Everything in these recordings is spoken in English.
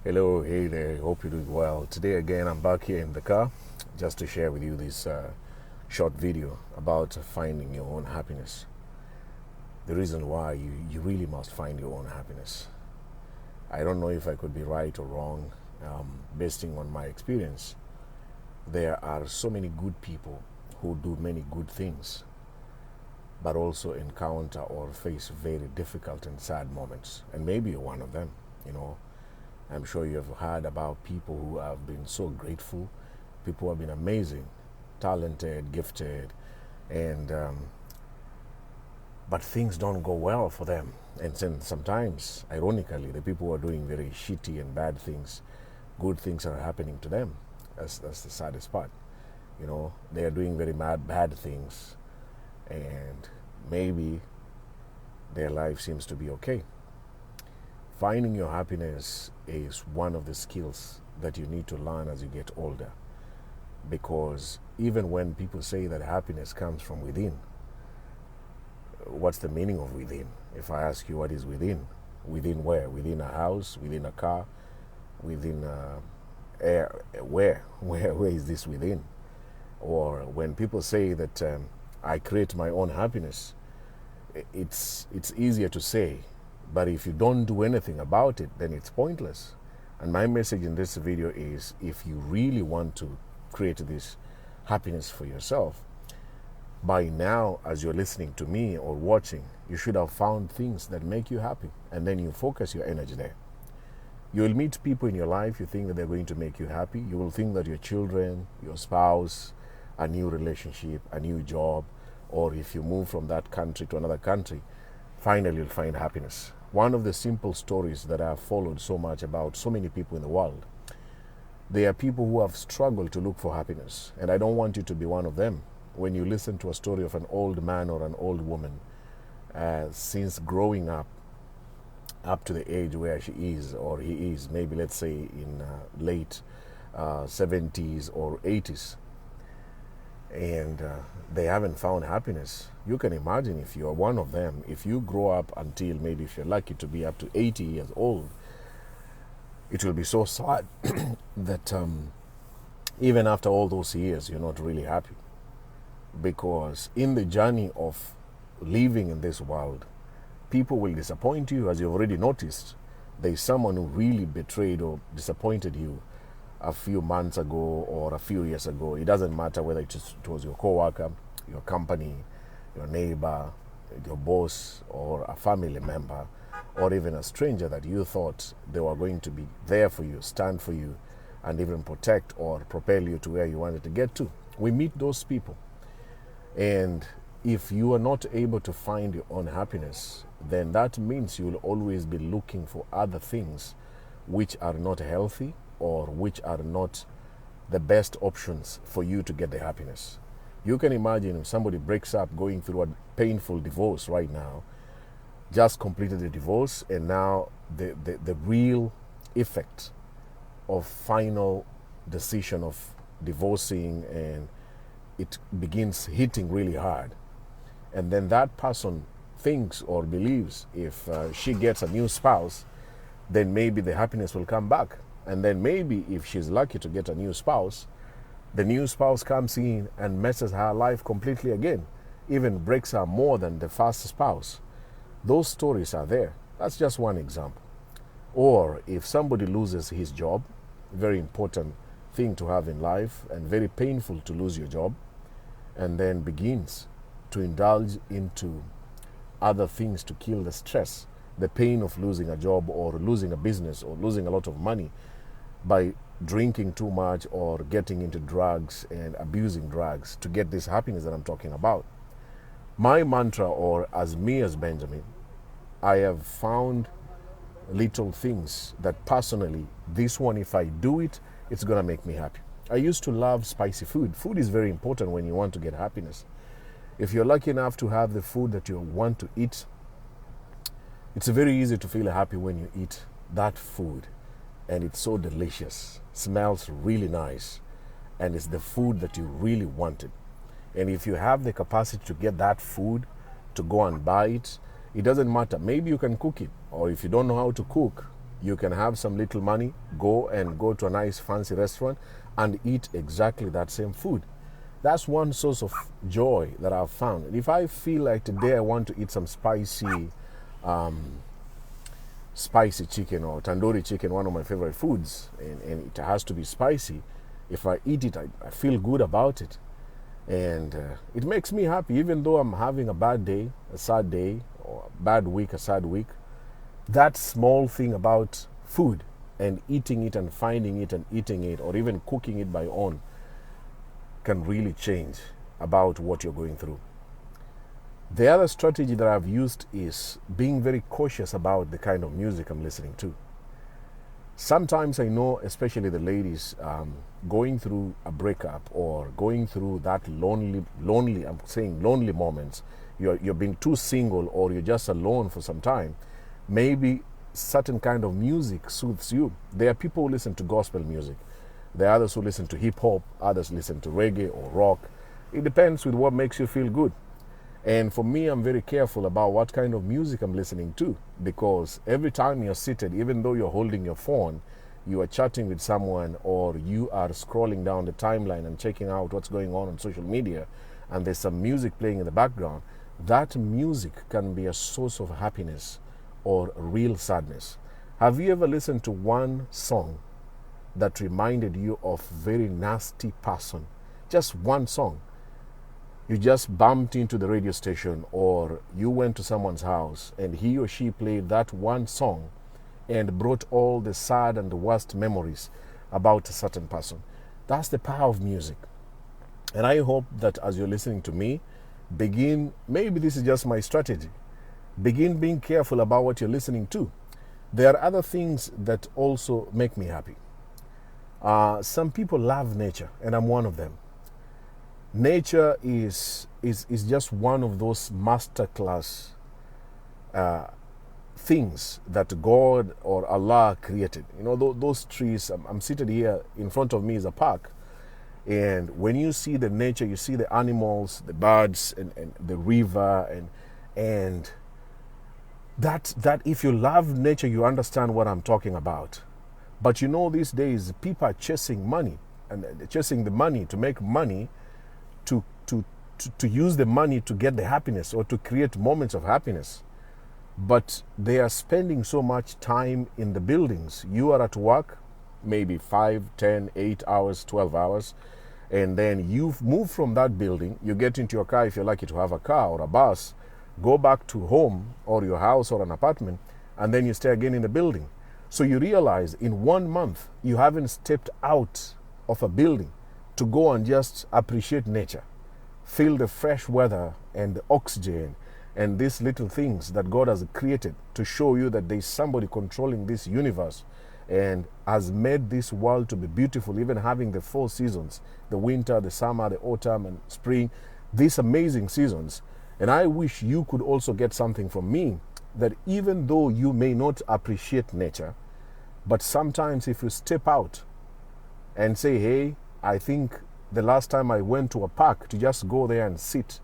Hello, hey there, hope you're doing well. Today again, I'm back here in the car just to share with you this short video about finding your own happiness. The reason why you really must find your own happiness. I don't know if I could be right or wrong, based on my experience. There are so many good people who do many good things, but also encounter or face very difficult and sad moments. And maybe you're one of them, you know. I'm sure you have heard about people who have been so grateful, people who have been amazing, talented, gifted, and but things don't go well for them. And then sometimes, ironically, the people who are doing very shitty and bad things, good things are happening to them. That's the saddest part. You know, they are doing very bad things, and maybe their life seems to be okay. Finding your happiness is one of the skills that you need to learn as you get older. Because even when people say that happiness comes from within, what's the meaning of within? If I ask you what is within, within where? Within a house, within a car, within air? Where is this within? Or when people say that I create my own happiness, it's easier to say, but if you don't do anything about it, then it's pointless. And my message in this video is, if you really want to create this happiness for yourself, by now, as you're listening to me or watching, you should have found things that make you happy, and then you focus your energy there. You will meet people in your life you think that they're going to make you happy. You will think that your children, your spouse, a new relationship, a new job, or if you move from that country to another country, finally you'll find happiness. One of the simple stories that I've followed so much about so many people in the world, they are people who have struggled to look for happiness. And I don't want you to be one of them. When you listen to a story of an old man or an old woman, since growing up to the age where she is or he is, maybe let's say in late 70s or 80s, and they haven't found happiness. You can imagine if you are one of them, if you grow up until maybe, if you're lucky to be up to 80 years old, it will be so sad that even after all those years, you're not really happy. Because in the journey of living in this world, people will disappoint you, as you've already noticed. There's someone who really betrayed or disappointed you a few months ago or a few years ago. It doesn't matter whether it was your coworker, your company, your neighbor, your boss, or a family member, or even a stranger that you thought they were going to be there for you, stand for you, and even protect or propel you to where you wanted to get to. We meet those people. And if you are not able to find your own happiness, then that means you will always be looking for other things which are not healthy or which are not the best options for you to get the happiness. You can imagine if somebody breaks up, going through a painful divorce right now, just completed the divorce, and now the real effect of final decision of divorcing, and it begins hitting really hard. And then that person thinks or believes if she gets a new spouse, then maybe the happiness will come back. And then maybe if she's lucky to get a new spouse, the new spouse comes in and messes her life completely again, even breaks her more than the first spouse. Those stories are there. That's just one example. Or if somebody loses his job, very important thing to have in life and very painful to lose your job, and then begins to indulge into other things to kill the stress, the pain of losing a job or losing a business or losing a lot of money by drinking too much or getting into drugs and abusing drugs to get this happiness that I'm talking about. My mantra, or as me as Benjamin, I have found little things that personally, this one, if I do it, it's going to make me happy. I used to love spicy food. Food is very important when you want to get happiness. If you're lucky enough to have the food that you want to eat, it's very easy to feel happy when you eat that food. And it's so delicious, smells really nice, and it's the food that you really wanted. And if you have the capacity to get that food, to go and buy it, it doesn't matter. Maybe you can cook it, or if you don't know how to cook, You can have some little money, go to a nice fancy restaurant and eat exactly that same food. That's one source of joy that I've found. And if I feel like today I want to eat some spicy chicken or tandoori chicken, one of my favorite foods, and it has to be spicy. If I eat it, I feel good about it. And it makes me happy, even though I'm having a bad day, a sad day, or a bad week, a sad week. That small thing about food and eating it and finding it and eating it, or even cooking it by own, can really change about what you're going through. The other strategy that I've used is being very cautious about the kind of music I'm listening to. Sometimes I know, especially the ladies, going through a breakup or going through that lonely, I'm saying lonely moments, you're being too single or you're just alone for some time, maybe certain kind of music soothes you. There are people who listen to gospel music. There are others who listen to hip hop, others listen to reggae or rock. It depends with what makes you feel good. And for me, I'm very careful about what kind of music I'm listening to, because every time you're seated, even though you're holding your phone, you are chatting with someone or you are scrolling down the timeline and checking out what's going on social media, and there's some music playing in the background. That music can be a source of happiness or real sadness. Have you ever listened to one song that reminded you of a very nasty person? Just one song. You just bumped into the radio station or you went to someone's house and he or she played that one song and brought all the sad and the worst memories about a certain person. That's the power of music. And I hope that as you're listening to me, maybe this is just my strategy, begin being careful about what you're listening to. There are other things that also make me happy. Some people love nature, and I'm one of them. Nature is just one of those masterclass things that God or Allah created. You know, those trees, I'm seated here, in front of me is a park. And when you see the nature, you see the animals, the birds, and the river, and that if you love nature, you understand what I'm talking about. But you know, these days, people are chasing money, and chasing the money to make money, to use the money to get the happiness or to create moments of happiness. But they are spending so much time in the buildings. You are at work, maybe 5, 10, 8 hours, 12 hours, and then you move from that building, you get into your car if you're lucky to have a car or a bus, go back to home or your house or an apartment, and then you stay again in the building. So you realize in 1 month, you haven't stepped out of a building to go and just appreciate nature, feel the fresh weather and the oxygen and these little things that God has created to show you that there's somebody controlling this universe and has made this world to be beautiful, even having the 4 seasons, the winter, the summer, the autumn, and spring, these amazing seasons. And I wish you could also get something from me, that even though you may not appreciate nature, but sometimes if you step out and say, hey, I think the last time I went to a park to just go there and sit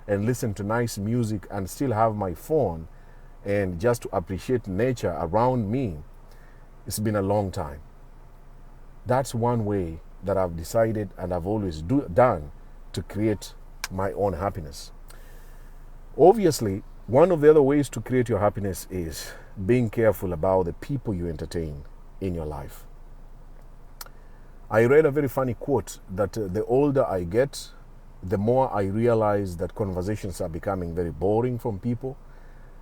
and listen to nice music and still have my phone and just to appreciate nature around me, it's been a long time. That's one way that I've decided and I've always done to create my own happiness. Obviously, one of the other ways to create your happiness is being careful about the people you entertain in your life. I read a very funny quote that the older I get, the more I realize that conversations are becoming very boring from people,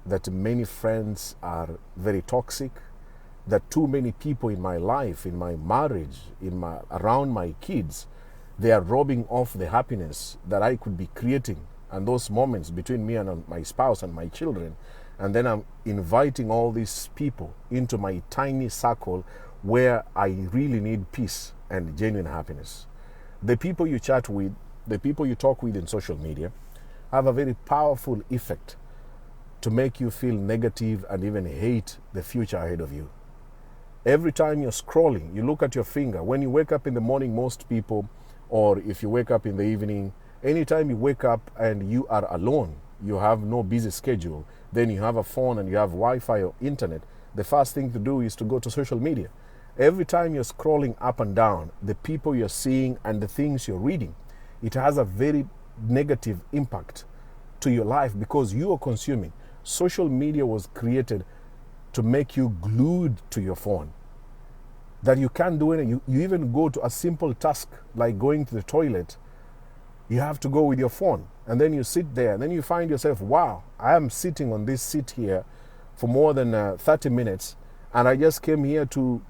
that many friends are very toxic, that too many people in my life, in my marriage, around my kids, they are robbing off the happiness that I could be creating and those moments between me and my spouse and my children. And then I'm inviting all these people into my tiny circle where I really need peace and genuine happiness. The people you chat with, the people you talk with in social media have a very powerful effect to make you feel negative and even hate the future ahead of you. Every time you're scrolling, you look at your finger. When you wake up in the morning, most people, or if you wake up in the evening, anytime you wake up and you are alone, you have no busy schedule, then you have a phone and you have Wi-Fi or internet, the first thing to do is to go to social media. Every time you're scrolling up and down, the people you're seeing and the things you're reading, it has a very negative impact to your life because you are consuming. Social media was created to make you glued to your phone, that you can't do anything. You even go to a simple task like going to the toilet, you have to go with your phone, and then you sit there, and then you find yourself, wow, I am sitting on this seat here for more than 30 minutes, and I just came here to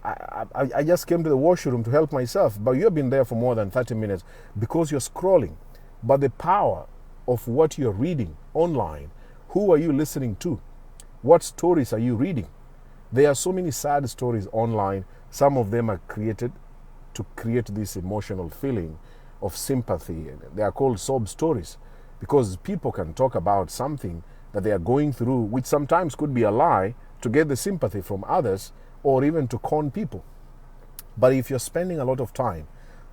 I just came to the washroom to help myself, but you've been there for more than 30 minutes because you're scrolling. But the power of what you're reading online, who are you listening to? What stories are you reading? There are so many sad stories online. Some of them are created to create this emotional feeling of sympathy. They are called sob stories because people can talk about something that they are going through, which sometimes could be a lie, to get the sympathy from others or even to con people. But if you're spending a lot of time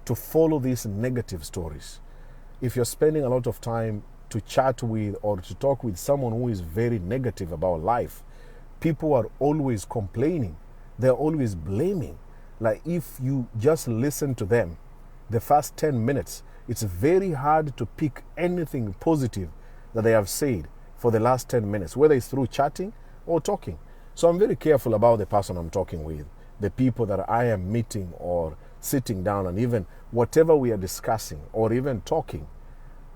to follow these negative stories, if you're spending a lot of time to chat with or to talk with someone who is very negative about life, people are always complaining, they're always blaming. Like if you just listen to them the first 10 minutes, it's very hard to pick anything positive that they have said for the last 10 minutes, whether it's through chatting or talking. So I'm very careful about the person I'm talking with, the people that I am meeting or sitting down, and even whatever we are discussing or even talking.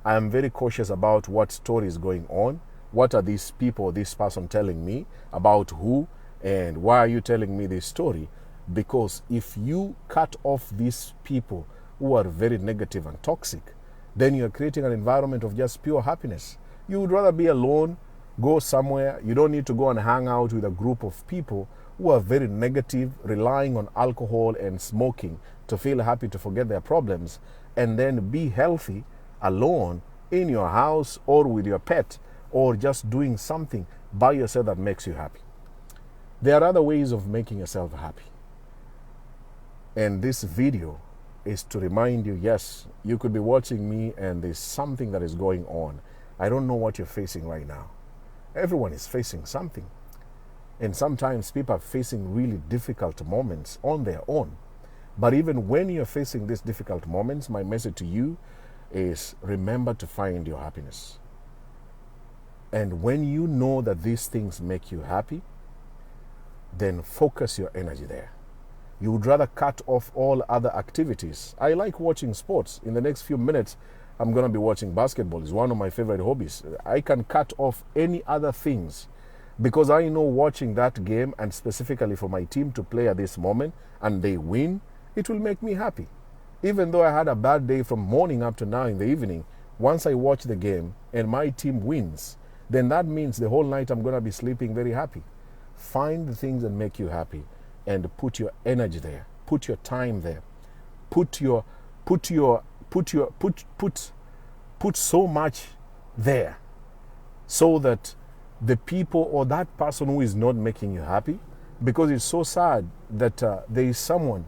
I am very cautious about what story is going on. What are these people, this person telling me about who, and why are you telling me this story? Because if you cut off these people who are very negative and toxic, then you're creating an environment of just pure happiness. You would rather be alone, go somewhere. You don't need to go and hang out with a group of people who are very negative, relying on alcohol and smoking to feel happy, to forget their problems, and then be healthy alone in your house or with your pet or just doing something by yourself that makes you happy. There are other ways of making yourself happy. And this video is to remind you, yes, you could be watching me and there's something that is going on. I don't know what you're facing right now. Everyone is facing something. And sometimes people are facing really difficult moments on their own. But even when you're facing these difficult moments, my message to you is remember to find your happiness. And when you know that these things make you happy, then focus your energy there. You would rather cut off all other activities. I like watching sports. In the next few minutes, I'm going to be watching basketball. It's one of my favorite hobbies. I can cut off any other things because I know watching that game, and specifically for my team to play at this moment and they win, it will make me happy. Even though I had a bad day from morning up to now in the evening, once I watch the game and my team wins, then that means the whole night I'm going to be sleeping very happy. Find the things that make you happy and put your energy there. Put your time there. Put so much there so that the people or that person who is not making you happy, because it's so sad that there is someone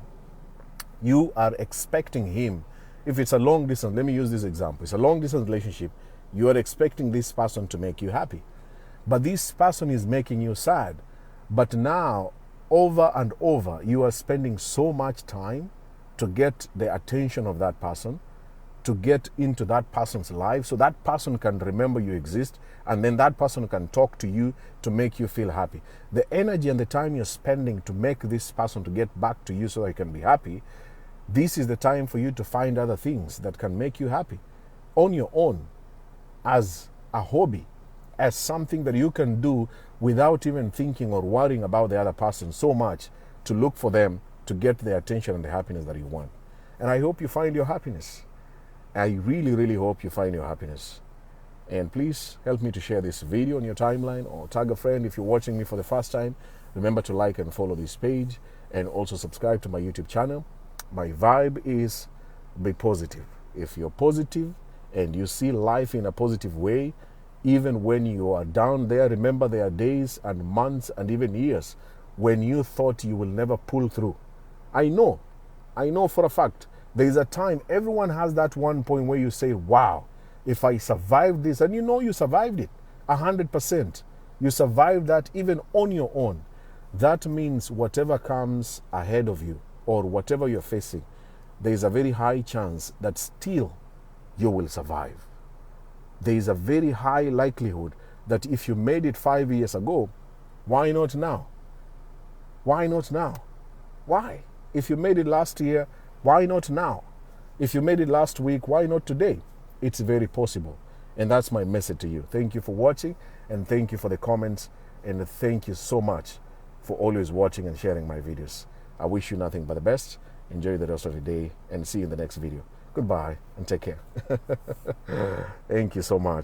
you are expecting him. If it's a long distance, let me use this example. It's a long distance relationship. You are expecting this person to make you happy, but this person is making you sad. But now, over and over, you are spending so much time to get the attention of that person, to get into that person's life so that person can remember you exist, and then that person can talk to you to make you feel happy. The energy and the time you're spending to make this person to get back to you so that you can be happy, this is the time for you to find other things that can make you happy on your own, as a hobby, as something that you can do without even thinking or worrying about the other person so much to look for them to get the attention and the happiness that you want. And I hope you find your happiness. I really, really hope you find your happiness. And please help me to share this video on your timeline or tag a friend. If you're watching me for the first time, remember to like and follow this page and also subscribe to my YouTube channel. My vibe is be positive. If you're positive and you see life in a positive way, even when you are down there, remember there are days and months and even years when you thought you will never pull through. I know for a fact, there is a time, everyone has that one point where you say, wow, if I survived this, and you know you survived it, 100%. You survive that even on your own. That means whatever comes ahead of you or whatever you're facing, there is a very high chance that still you will survive. There is a very high likelihood that if you made it 5 years ago, why not now? Why not now? Why? If you made it last year, why not now? If you made it last week, why not today? It's very possible. And that's my message to you. Thank you for watching, and thank you for the comments, and thank you so much for always watching and sharing my videos. I wish you nothing but the best. Enjoy the rest of the day, and see you in the next video. Goodbye and take care. Thank you so much.